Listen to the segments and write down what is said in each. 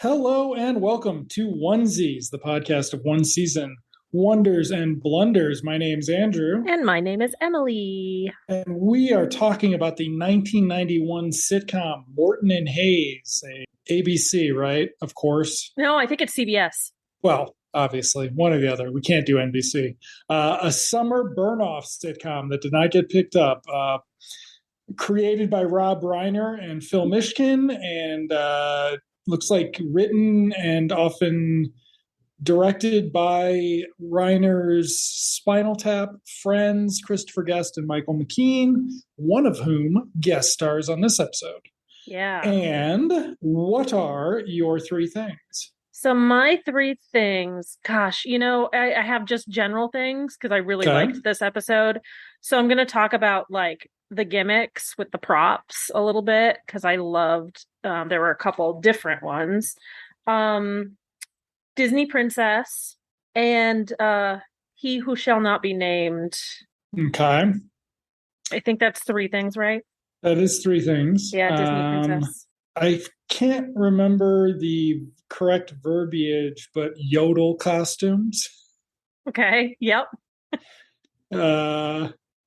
Hello and welcome to Onesies, the podcast of one season, wonders and blunders. My name's Andrew. And my name is Emily. And we are talking about the 1991 sitcom Morton and Hayes, ABC, right? Of course. No, I think it's CBS. Well, obviously, one or the other. We can't do NBC. A summer burn-off sitcom that did not get picked up. Created by Rob Reiner and Phil Mishkin, and looks like written and often directed by Reiner's Spinal Tap friends, Christopher Guest and Michael McKean, one of whom guest stars on this episode. Yeah. And what are your three things? So my three things, gosh, I have just general things because I really liked this episode. So I'm going to talk about like the gimmicks with the props a little bit because I loved, there were a couple different ones. Disney Princess and He Who Shall Not Be Named. Okay. I think that's three things, right? That is three things. Yeah, Disney Princess. I can't remember the correct verbiage, but yodel costumes. Okay, yep.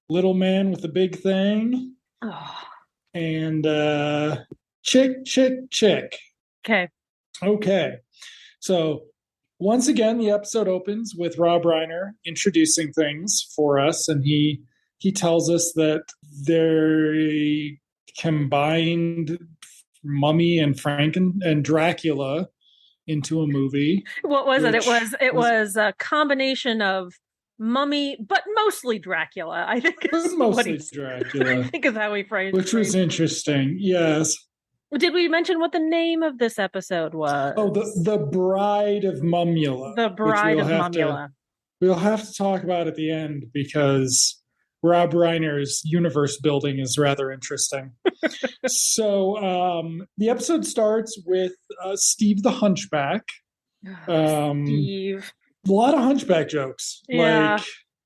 Little man with the big thing. Oh. And chick. Okay. So once again, the episode opens with Rob Reiner introducing things for us, and he tells us that they combined Mummy and and Dracula into a movie. What was it? It was a combination of Mummy, but mostly Dracula. I think it's mostly Dracula. I think is how we phrased it. Which was interesting. Yes. Did we mention what the name of this episode was? Oh, the Bride of Mummula. The Bride of Mummula. We'll have to talk about at the end because Rob Reiner's universe building is rather interesting. So the episode starts with Steve the Hunchback. Steve. A lot of Hunchback jokes. Yeah. Like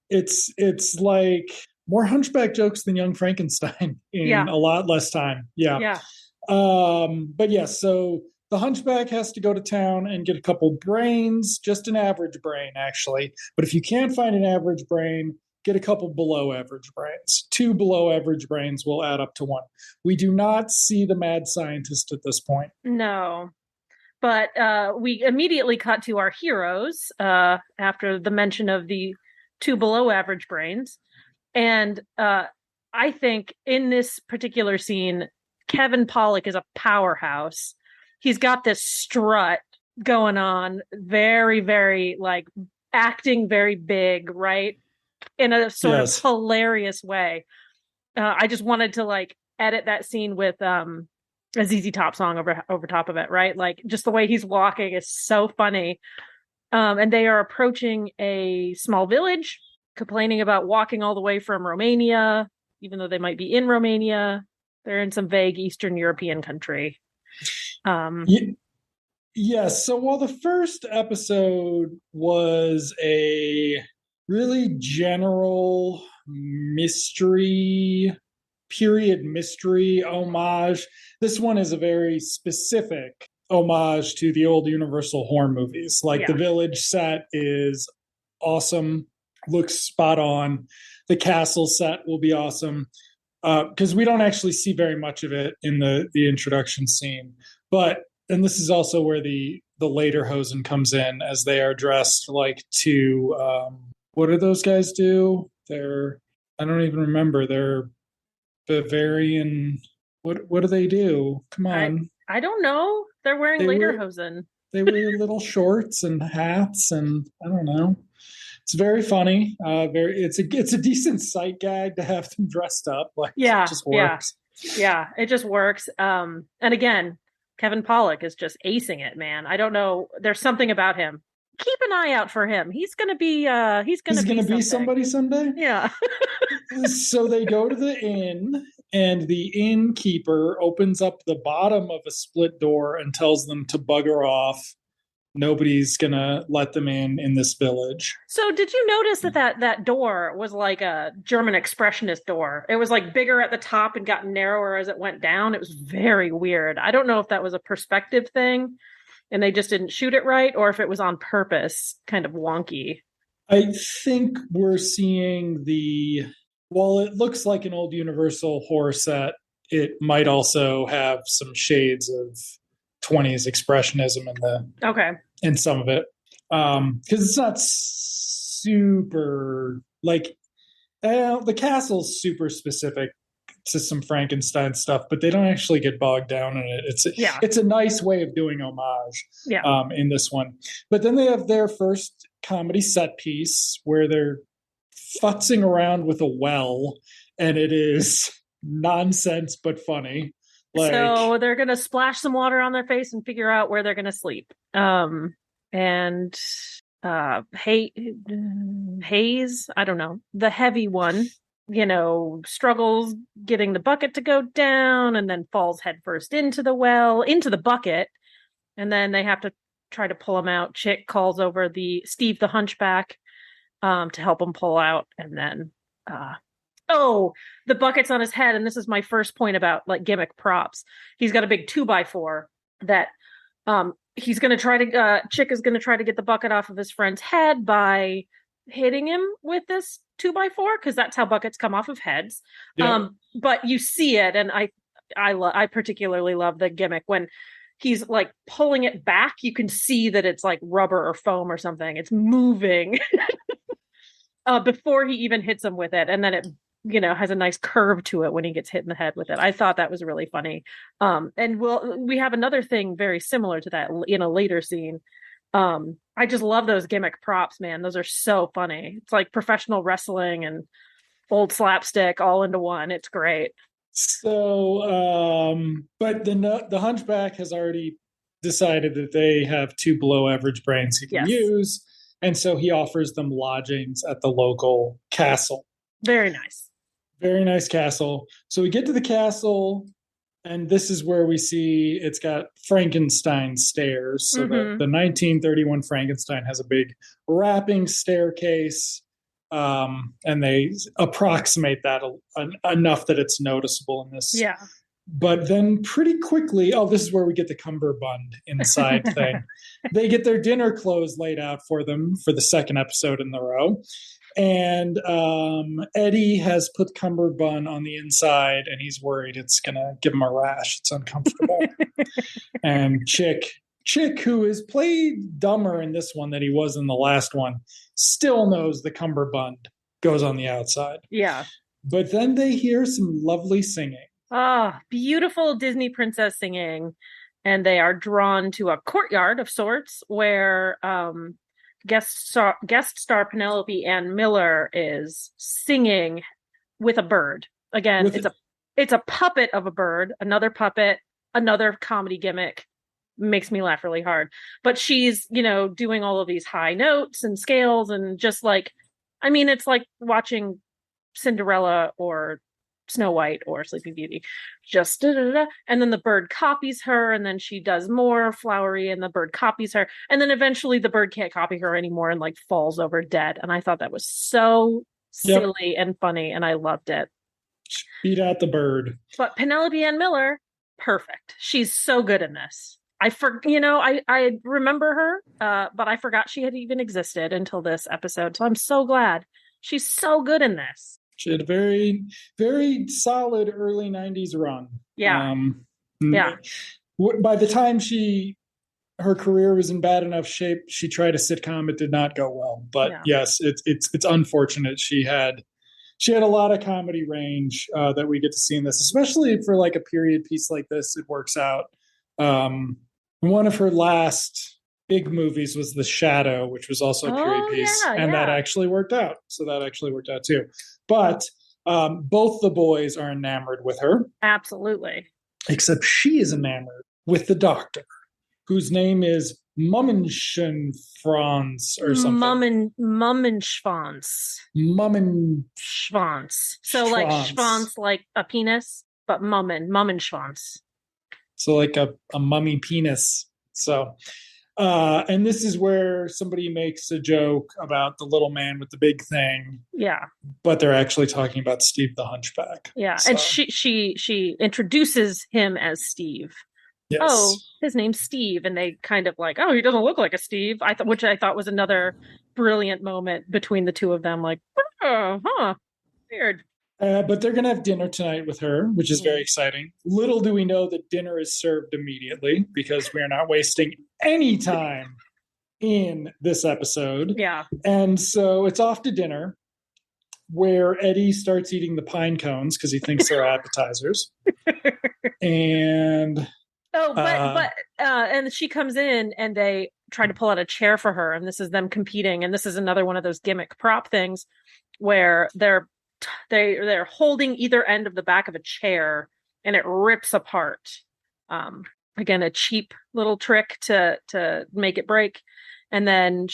it's like more Hunchback jokes than Young Frankenstein in a lot less time. Yeah. But yes, so the Hunchback has to go to town and get a couple brains, just an average brain, actually. But if you can't find an average brain, get a couple below average brains. 2 below average brains will add up to 1. We do not see the mad scientist at this point. No. But we immediately cut to our heroes after the mention of the 2 below average brains. And I think in this particular scene, Kevin Pollak is a powerhouse. He's got this strut going on, very, very like acting very big, right? In a sort of hilarious way. I just wanted to like edit that scene with a ZZ Top song over top of it, right? Like just the way he's walking is so funny. And they are approaching a small village, complaining about walking all the way from Romania, even though they might be in Romania. They're in some vague Eastern European country. Yes. So while the first episode was a really general period mystery homage, this one is a very specific homage to the old Universal horror movies. Like the village set is awesome, looks spot on. The castle set will be awesome. Because we don't actually see very much of it in the introduction scene. And this is also where the Lederhosen comes in, as they are dressed like to, what do those guys do? I don't even remember. They're Bavarian. What do they do? Come on. I don't know. They're wearing Lederhosen. They wear little shorts and hats, and I don't know. It's very funny. It's a decent sight gag to have them dressed up. Like, it just works. Yeah, it just works. And again, Kevin Pollak is just acing it, man. I don't know. There's something about him. Keep an eye out for him. He's gonna be somebody someday. Yeah. So they go to the inn, and the innkeeper opens up the bottom of a split door and tells them to bugger off. Nobody's gonna let them in this village. So did you notice that door was like a German expressionist door? It was like bigger at the top and got narrower as it went down. It was very weird. I don't know if that was a perspective thing and they just didn't shoot it right, or if it was on purpose, kind of wonky. I think we're seeing while it looks like an old Universal horror set, it might also have some shades of 20s expressionism in some of it. Because it's not super, like, the castle's super specific to some Frankenstein stuff, but they don't actually get bogged down in it. It's a nice way of doing homage in this one. But then they have their first comedy set piece where they're futzing around with a well, and it is nonsense but funny. So they're gonna splash some water on their face and figure out where they're gonna sleep. Hayes, I don't know, the heavy one, struggles getting the bucket to go down and then falls headfirst into the bucket, and then they have to try to pull him out. Chick calls over Steve the hunchback to help him pull out, and then the bucket's on his head, and this is my first point about like gimmick props. He's got a big 2x4 that he's going to try to Chick is going to try to get the bucket off of his friend's head by hitting him with this 2x4, because that's how buckets come off of heads. But you see it, and I particularly love the gimmick when he's like pulling it back. You can see that it's like rubber or foam or something. It's moving before he even hits him with it, and then it has a nice curve to it when he gets hit in the head with it. I thought that was really funny. And we have another thing very similar to that in a later scene. I just love those gimmick props, man. Those are so funny. It's like professional wrestling and old slapstick all into one. It's great. So, but the hunchback has already decided that they have 2 below average brains he can use. And so he offers them lodgings at the local castle. Very nice. Very nice castle. So we get to the castle, and this is where we see it's got Frankenstein stairs. So the 1931 Frankenstein has a big wrapping staircase, and they approximate that enough that it's noticeable in this. Yeah. But then pretty quickly, this is where we get the cummerbund inside thing. They get their dinner clothes laid out for them for the second episode in the row. And Eddie has put cummerbund on the inside, and he's worried it's going to give him a rash. It's uncomfortable. And Chick, who is played dumber in this one than he was in the last one, still knows the cummerbund goes on the outside. Yeah. But then they hear some lovely singing. Beautiful Disney princess singing. And they are drawn to a courtyard of sorts where guest star Penelope Ann Miller is singing with a bird. Again, it's a puppet of a bird, another puppet, another comedy gimmick. Makes me laugh really hard. But she's, doing all of these high notes and scales, and just like, it's like watching Cinderella or Snow White or Sleeping Beauty, just da-da-da-da. And then the bird copies her, and then she does more flowery, and the bird copies her, and then eventually the bird can't copy her anymore and like falls over dead. And I thought that was so silly and funny, and I loved it. Beat out the bird. But Penelope Ann Miller, perfect. She's so good in this. I remember her, but I forgot she had even existed until this episode. So I'm so glad she's so good in this. She had a very, very solid early 90s run. Yeah. By the time her career was in bad enough shape, she tried a sitcom. It did not go well. But yes, it's unfortunate. She had a lot of comedy range that we get to see in this, especially for like a period piece like this. It works out. One of her last big movies was The Shadow, which was also a period piece, and that actually worked out. So that actually worked out too. But both the boys are enamored with her. Absolutely. Except she is enamored with the doctor, whose name is Mummenschwanz or something. Mummenschwanz. Mummenschwanz. So like schwanz, like a penis, but Mummenschwanz. So like a mummy penis. So, and this is where somebody makes a joke about the little man with the big thing. Yeah. But they're actually talking about Steve the Hunchback. Yeah. So. And she introduces him as Steve. oh, his name's Steve. And they kind of like, oh, he doesn't look like a Steve. Which I thought was another brilliant moment between the two of them. Like, oh, huh, weird. But they're going to have dinner tonight with her, which is very exciting. Little do we know that dinner is served immediately because we are not wasting any time in this episode. Yeah. And so it's off to dinner where Eddie starts eating the pine cones because he thinks they're appetizers. And and she comes in and they try to pull out a chair for her, and this is them competing, and this is another one of those gimmick prop things where they're holding either end of the back of a chair and it rips apart. Again, a cheap little trick to make it break. And then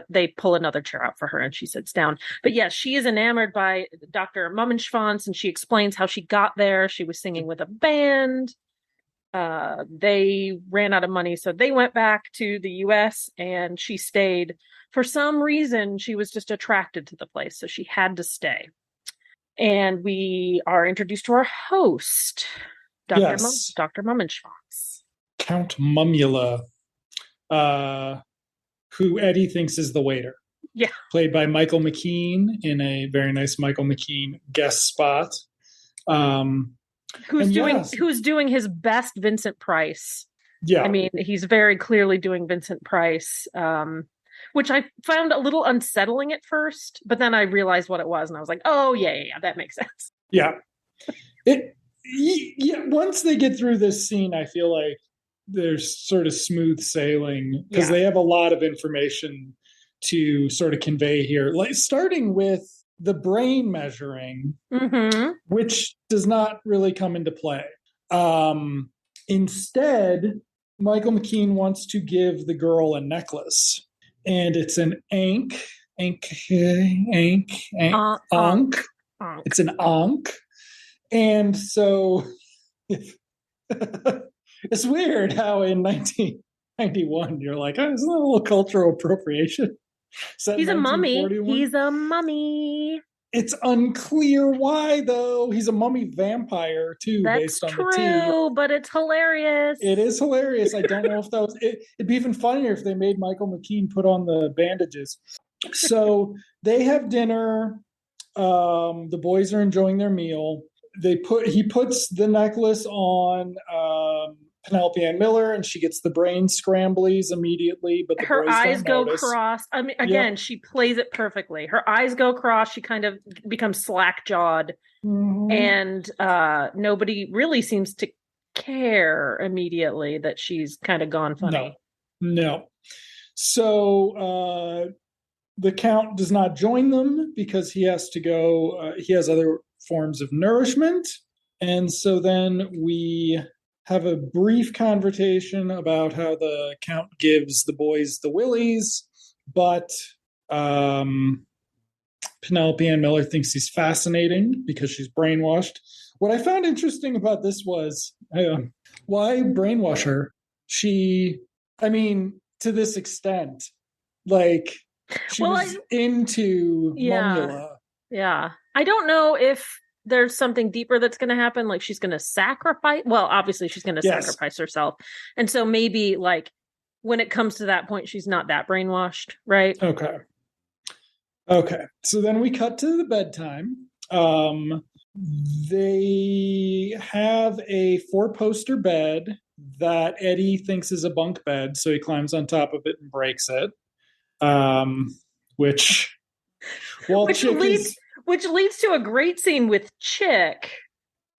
they pull another chair out for her and she sits down. But yes, she is enamored by Dr. Mummenschwanz, and she explains how she got there. She was singing with a band. They ran out of money, so they went back to the US and she stayed. For some reason, she was just attracted to the place, so she had to stay. And we are introduced to our host, Dr. Mummenschwanz. Count Mumula. Who Eddie thinks is the waiter. Yeah. Played by Michael McKean in a very nice Michael McKean guest spot. Who's doing his best Vincent Price. Yeah. I mean, he's very clearly doing Vincent Price, which I found a little unsettling at first, but then I realized what it was and I was like, oh, yeah, that makes sense. Yeah. Once they get through this scene, I feel like there's sort of smooth sailing because they have a lot of information to sort of convey here, like starting with the brain measuring, which does not really come into play. Instead, Michael McKean wants to give the girl a necklace, and it's an ankh. It's an ankh. And so it's weird how in 1991 you're like, oh, isn't that a little cultural appropriation? He's a mummy. It's unclear why, though. He's a mummy vampire, too, based on the tea. But it's hilarious. It is hilarious. I don't know if that was... It'd be even funnier if they made Michael McKean put on the bandages. So they have dinner. The boys are enjoying their meal. He puts the necklace on Penelope Ann Miller, and she gets the brain scramblies immediately, but her eyes go cross. I mean, again, she plays it perfectly. Her eyes go cross. She kind of becomes slack-jawed, and nobody really seems to care immediately that she's kind of gone funny. No. So the Count does not join them because he has to go. He has other forms of nourishment, and so then we have a brief conversation about how the Count gives the boys the willies, but Penelope Ann Miller thinks he's fascinating because she's brainwashed. What I found interesting about this was why brainwash her? To this extent, like she was into Mumula. Yeah. I don't know if there's something deeper that's going to happen. Like she's going to sacrifice. Well, obviously she's going to sacrifice herself. And so maybe like when it comes to that point, she's not that brainwashed. Right. Okay. So then we cut to the bedtime. They have a 4-poster bed that Eddie thinks is a bunk bed. So he climbs on top of it and breaks it. Which leads to a great scene with Chick,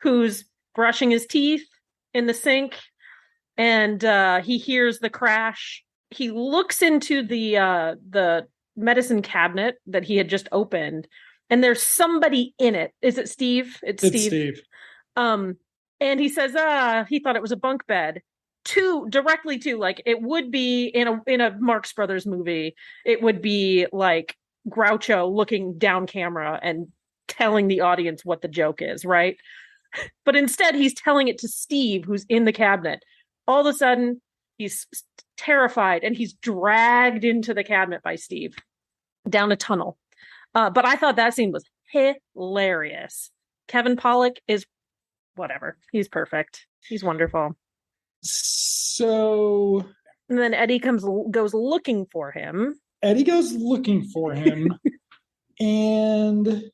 who's brushing his teeth in the sink, and he hears the crash. He looks into the medicine cabinet that he had just opened, and there's somebody in it. Is it Steve? It's Steve. And he says, he thought it was a bunk bed. Directly to like it would be in a Marx Brothers movie. It would be like Groucho looking down camera and telling the audience what the joke is, right? But instead he's telling it to Steve, who's in the cabinet. All of a sudden he's terrified and he's dragged into the cabinet by Steve down a tunnel. But I thought that scene was hilarious. Kevin Pollak is whatever. He's perfect. He's wonderful. So And then Eddie goes looking for him. Eddie goes looking for him, and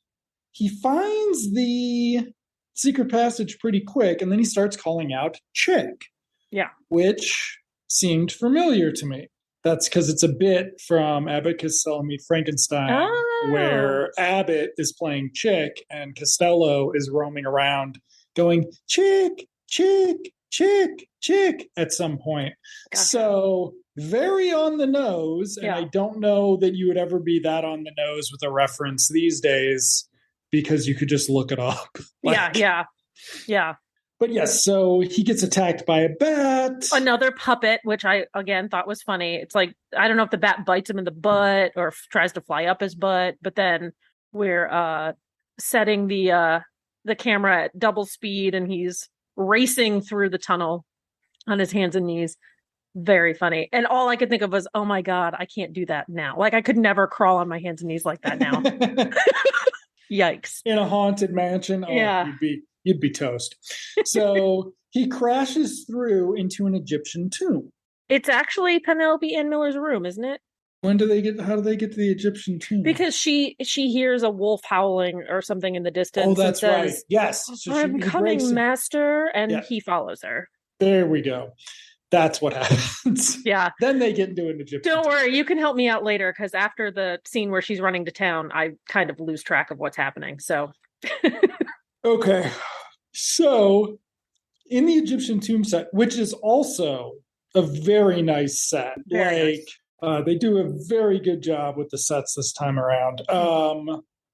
he finds the secret passage pretty quick, and then he starts calling out Chick. Yeah. Which seemed familiar to me. That's because it's a bit from Abbott Costello Meet Frankenstein, where Abbott is playing Chick and Costello is roaming around going, Chick, Chick, Chick, Chick at some point. Gotcha. So very on the nose, and I don't know that you would ever be that on the nose with a reference these days because you could just look it up. Yeah. But yes, so he gets attacked by a bat. Another puppet, which I, again, thought was funny. It's like, I don't know if the bat bites him in the butt or tries to fly up his butt, but then we're setting the camera at double speed and he's racing through the tunnel on his hands and knees. Very funny. And all I could think of was, oh my God, I can't do that now. Like, I could never crawl on my hands and knees like that now. Yikes. In a haunted mansion? Oh, you'd be toast. So he crashes through into an Egyptian tomb. It's actually Penelope Ann Miller's room, isn't it? How do they get to the Egyptian tomb? Because she hears a wolf howling or something in the distance. Oh, that's right. Yes. So I'm coming, master. And he follows her. There we go. That's what happens. Yeah. Then they get into an Egyptian tomb. Don't worry. You can help me out later because after the scene where she's running to town, I kind of lose track of what's happening. So. Okay. So in the Egyptian tomb set, which is also a very nice set, they do a very good job with the sets this time around.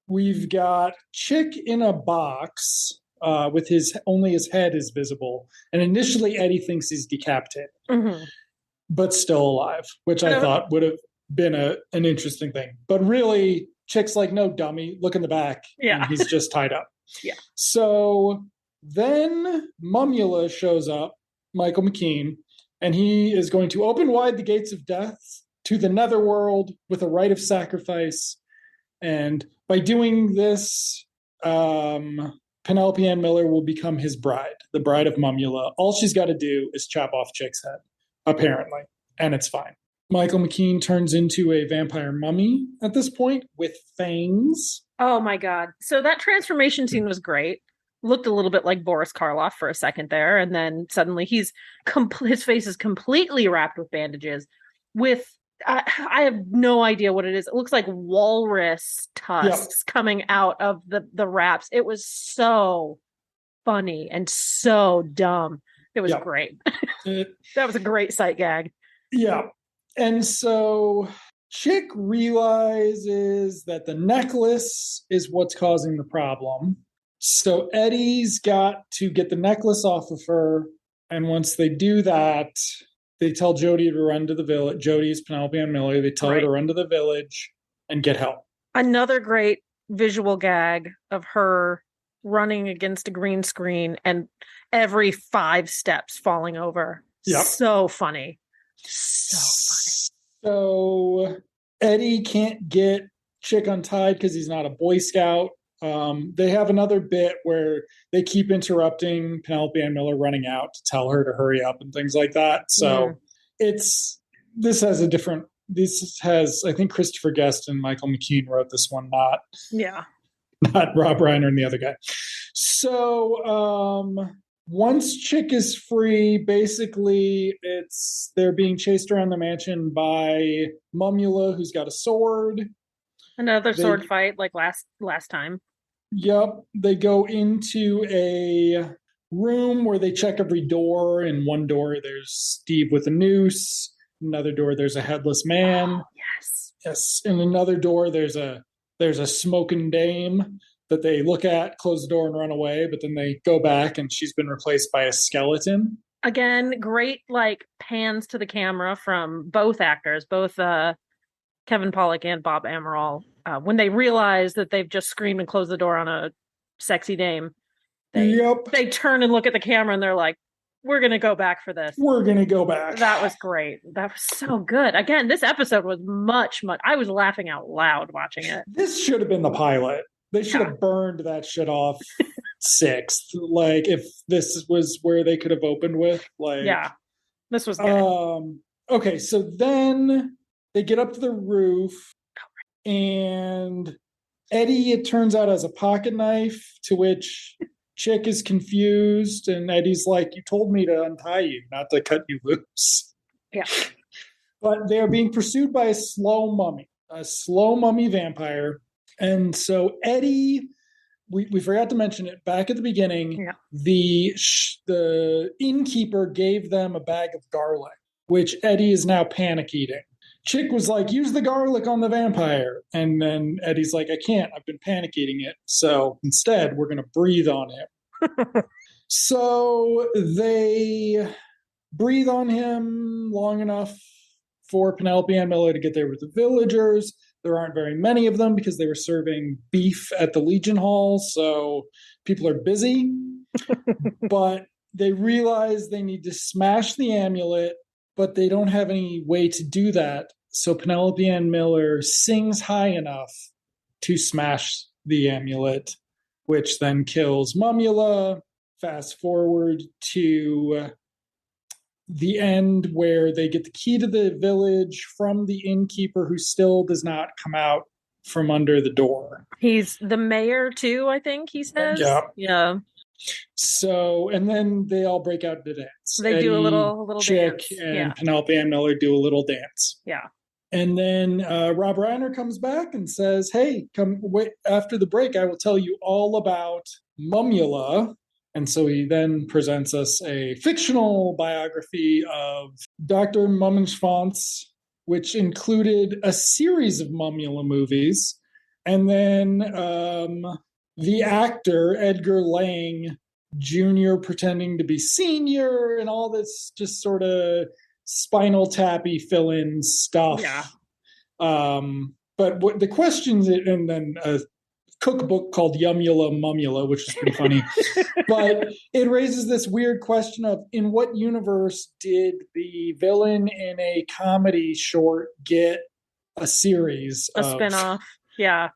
We've got Chick in a box with only his head is visible, and initially Eddie thinks he's decapitated, but still alive, which I thought would have been an interesting thing. But really, Chick's like, no, dummy, look in the back. Yeah, and he's just tied up. Yeah. So then Mumula shows up, Michael McKean, and he is going to open wide the gates of death to the netherworld with a rite of sacrifice. And by doing this, Penelope Ann Miller will become his bride, the bride of Mumula. All she's got to do is chop off Chick's head, apparently, and it's fine. Michael McKean turns into a vampire mummy at this point with fangs. Oh my God. So that transformation scene was great. Looked a little bit like Boris Karloff for a second there. And then suddenly his face is completely wrapped with bandages with, I have no idea what it is. It looks like walrus tusks coming out of the wraps. It was so funny and so dumb. It was great. That was a great sight gag. Yeah. And so Chick realizes that the necklace is what's causing the problem. So Eddie's got to get the necklace off of her. And once they do that, they tell Jody to run to the village. Jody is Penelope Ann Miller. They tell her to run to the village and get help. Another great visual gag of her running against a green screen and every 5 steps falling over. Yep. So funny. So funny. So Eddie can't get Chick untied because he's not a Boy Scout. They have another bit where they keep interrupting Penelope Ann Miller running out to tell her to hurry up and things like that. So this has, I think Christopher Guest and Michael McKean wrote this one, not Rob Reiner and the other guy. So once Chick is free, basically they're being chased around the mansion by Mumula, who's got a sword. Another sword fight like last time. Yep. They go into a room where they check every door. In one door, there's Steve with a noose. Another door, there's a headless man. Oh, yes. Yes. In another door, there's a smoking dame that they look at, close the door, and run away. But then they go back, and she's been replaced by a skeleton. Again, great pans to the camera from both actors, both Kevin Pollak and Bob Amaral. When they realize that they've just screamed and closed the door on a sexy dame, they turn and look at the camera and they're like, we're going to go back for this. We're going to go back. That was great. That was so good. Again, this episode was much, I was laughing out loud watching it. This should have been the pilot. They should have burned that shit off 6th. If this was where they could have opened with. This was good. Okay, so then they get up to the roof, and Eddie, it turns out, has a pocket knife, to which Chick is confused, and Eddie's like, you told me to untie you, not to cut you loose. Yeah. But they are being pursued by a slow mummy vampire. And so Eddie, we forgot to mention it back at the beginning, the innkeeper gave them a bag of garlic, which Eddie is now panic eating. Chick was like, use the garlic on the vampire. And then Eddie's like, I can't. I've been panic eating it. So instead, we're going to breathe on him. So they breathe on him long enough for Penelope Ann Miller to get there with the villagers. There aren't very many of them because they were serving beef at the Legion Hall. So people are busy. But they realize they need to smash the amulet, but they don't have any way to do that. So Penelope Ann Miller sings high enough to smash the amulet, which then kills Mumula. Fast forward to the end where they get the key to the village from the innkeeper, who still does not come out from under the door. He's the mayor too, I think he says. Yeah. So, and then they all break out to dance. They Eddie, do a little Chick, dance. and Penelope Ann Miller do a little dance. Yeah. And then Rob Reiner comes back and says, hey, come wait, after the break, I will tell you all about Mumula. And so he then presents us a fictional biography of Dr. Mummenschwanz, which included a series of Mumula movies. And then the actor, Edgar Lang Jr., pretending to be senior, and all this just sort of Spinal Tappy fill-in stuff. Yeah. But what the questions, and then a cookbook called Yumula Mumula, which is pretty funny. But it raises this weird question of, in what universe did the villain in a comedy short get a series? A spinoff. Yeah.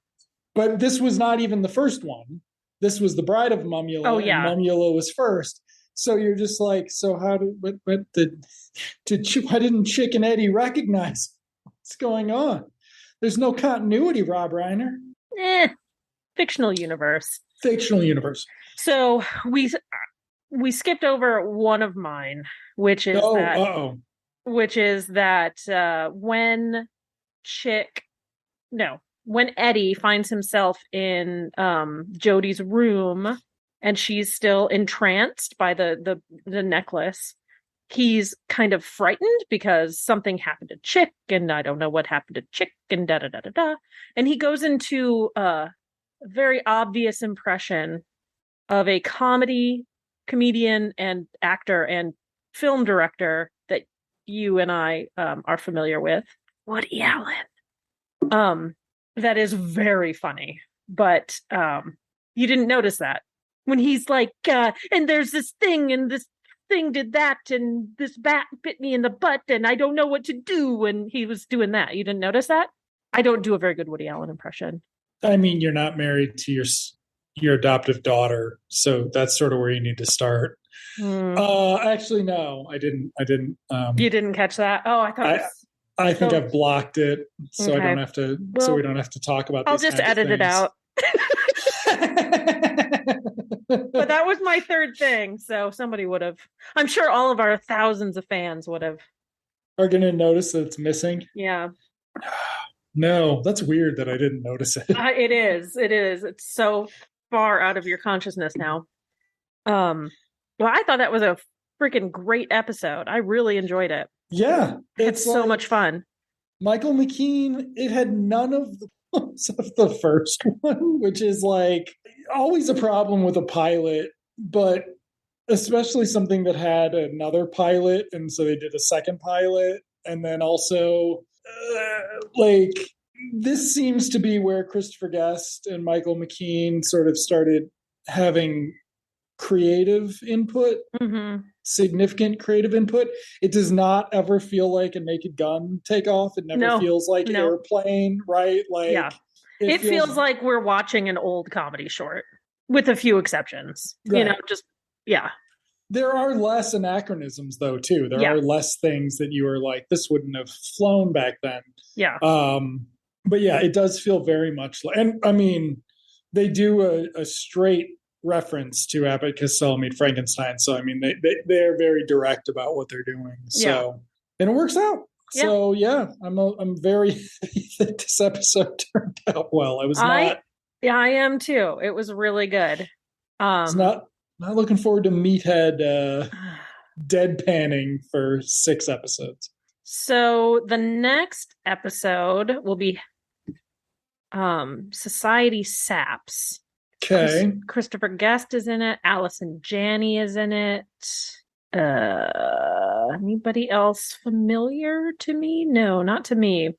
But this was not even the first one. This was The Bride of Mumula. Oh, yeah. And Mumula was first. So you're just like, so how did, why didn't Chick and Eddie recognize what's going on? There's no continuity, Rob Reiner. Fictional universe. Fictional universe. So we skipped over one of mine, which is that when when Eddie finds himself in Jodie's room and she's still entranced by the necklace, he's kind of frightened because something happened to Chick, and I don't know what happened to Chick, and da-da-da-da-da. And he goes into a very obvious impression of a comedian and actor and film director that you and I are familiar with, Woody Allen. That is very funny, but you didn't notice that when he's like, and there's this thing, and this thing did that, and this bat bit me in the butt, and I don't know what to do. When he was doing that, you didn't notice that? I don't do a very good Woody Allen impression. I mean, you're not married to your adoptive daughter, so that's sort of where you need to start. Actually, no, I didn't. You didn't catch that? Oh, I thought. I think I've blocked it, so okay. I don't have to. Well, so we don't have to talk about. I'll just edit it out. But that was my third thing, so somebody would have. I'm sure all of our thousands of fans would have. Are going to notice that it's missing. Yeah. No, that's weird that I didn't notice it. It is. It's so far out of your consciousness now. Well, I thought that was a freaking great episode. I really enjoyed it. Yeah. It's so much fun. Michael McKean, it had none of the of the first one, which is like always a problem with a pilot, but especially something that had another pilot, and so they did a second pilot, and then also like this seems to be where Christopher Guest and Michael McKean sort of started having creative input, significant creative input. It does not ever feel like a Naked Gun takeoff. It never feels like Airplane, right? Like, it feels like we're watching an old comedy short with a few exceptions. There are less anachronisms, though, too. There are less things that you are like, this wouldn't have flown back then. Yeah. But yeah, it does feel very much like, and I mean, they do a straight reference to Abbott Costello Meet Frankenstein. So, I mean, they're very direct about what they're doing. So, and it works out. Yeah. So, yeah, I'm very happy that this episode turned out well. I am too. It was really good. It's not looking forward to Meathead deadpanning for 6 episodes. So the next episode will be Society Saps. Okay. Christopher Guest is in it. Allison Janney is in it. Anybody else familiar to me? No, not to me.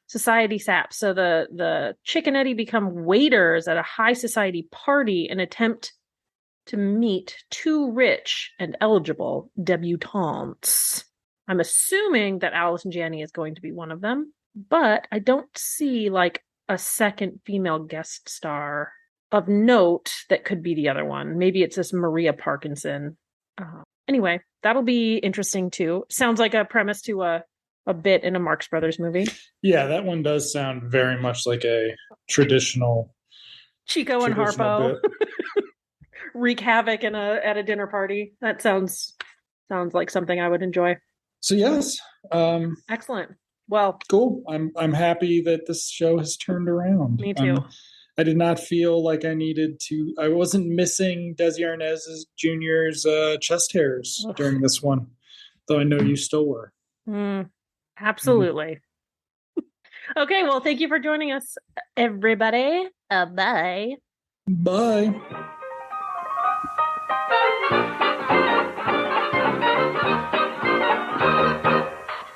Society Saps. So the Chickanetti become waiters at a high society party and attempt to meet 2 rich and eligible debutantes. I'm assuming that Allison Janney is going to be one of them, but I don't see like a second female guest star of note that could be the other one. Maybe it's this Maria Parkinson. Anyway, that'll be interesting too. Sounds like a premise to a bit in a Marx Brothers movie. Yeah, that one does sound very much like a traditional Chico and Harpo wreak havoc at a dinner party. That sounds like something I would enjoy. So yes, excellent. Well, cool. I'm happy that this show has turned around. Me too. I did not feel like I needed to. I wasn't missing Desi Arnaz Jr.'s chest hairs during this one, though I know you still were. Absolutely. Okay, well, thank you for joining us, everybody. Bye. Bye.